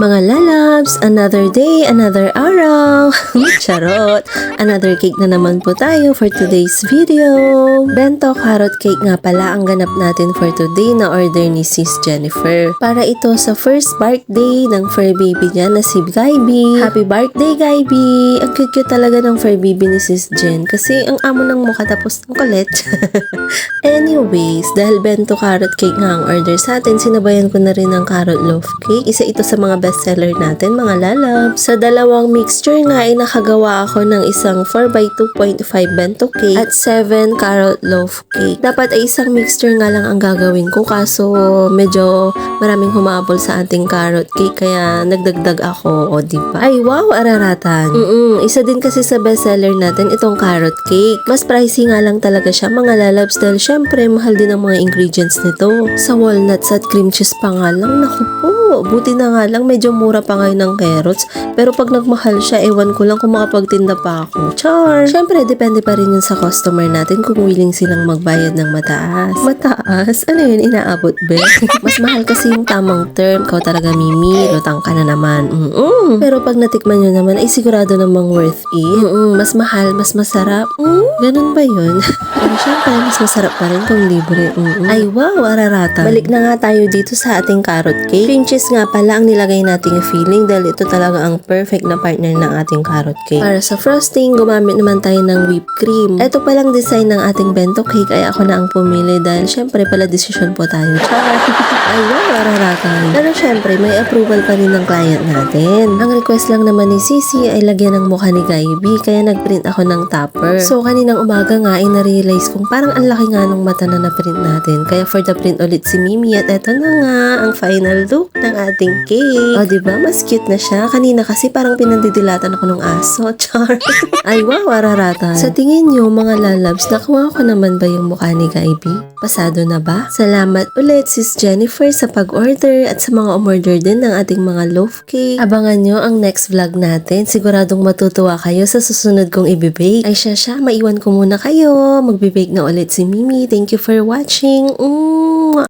Mga lalabs, another day, another araw. Charot! Another cake na naman po tayo for today's video. Bento carrot cake nga pala ang ganap natin for today na order ni Sis Jennifer. Para ito sa first birthday ng fur baby niya na si Gaiby. Happy birthday, Gaiby! Ang cute talaga ng fur baby ni Sis Jen kasi ang amo ng mukha tapos ang kulit. Anyways, dahil bento carrot cake nga ang order sa atin, sinabayan ko na rin ng carrot loaf cake. Isa ito sa mga bestseller natin, mga lalab. Sa dalawang mixture nga ay nakagawa ako ng isang 4x2.5 bento cake at 7 carrot loaf cake. Dapat ay isang mixture nga lang ang gagawin ko kaso medyo maraming humabol sa ating carrot cake kaya nagdagdag ako, o diba? Ay wow, araratan. Isa din kasi sa bestseller natin itong carrot cake. Mas pricey nga lang talaga siya, mga lalabs, dahil syempre mahal din ang mga ingredients nito. Sa walnuts at cream cheese pa nga lang, naku po. Buti na nga lang medyo mura pa ngayon ng carrots. Pero pag nagmahal siya, ewan ko lang kung makapagtinda pa ako. Char! Siyempre, depende pa rin yun sa customer natin kung willing silang magbayad ng mataas. Mataas? Ano yun? Inaabot ba? Mas mahal kasi yung tamang term. Ikaw talaga, Mimi. Lutang ka na naman. Pero pag natikman nyo naman, ay sigurado namang worth it. Mas mahal, mas masarap. Ganun ba yun? Pero syempre, mas masarap pa rin kung libre. Ay wow, ararata. Balik na nga tayo dito sa ating carrot cake. Cream cheese nga pala ang nilagay nating filling dahil ito talaga ang perfect na partner ng ating carrot cake. Para sa frosting, gumamit naman tayo ng whipped cream. Ito palang design ng ating bento cake ay ako na ang pumili dahil syempre pala desisyon po tayo. Ay wow, araratan. Pero syempre may approval pa rin ng client natin. Ang request lang naman ni Sisi ay lagyan ng mukha ni Gaiby kaya nagprint ako ng topper. So kaninang umaga nga ay na-realize kong parang ang laki nga nung mata na na-print natin. Kaya for the print ulit si Mimi at eto na nga ang final look ng ating cake. O diba, mas cute na siya. Kanina kasi parang pinandidilatan ako ng aso. Char. Ay wow, araratan. Sa tingin nyo mga lalabs, nakuha ko naman ba yung mukha ni Gaiby? Pasado na ba? Salamat ulit Sis Jennifer sa pag-order at sa mga umorder din ng ating mga loaf cake. Abangan nyo ang next vlog natin. Siguradong matutuwa kayo sa susunod kong ibibake. Ay siya, maiwan ko muna kayo. Magbibake na ulit si Mimi. Thank you for watching.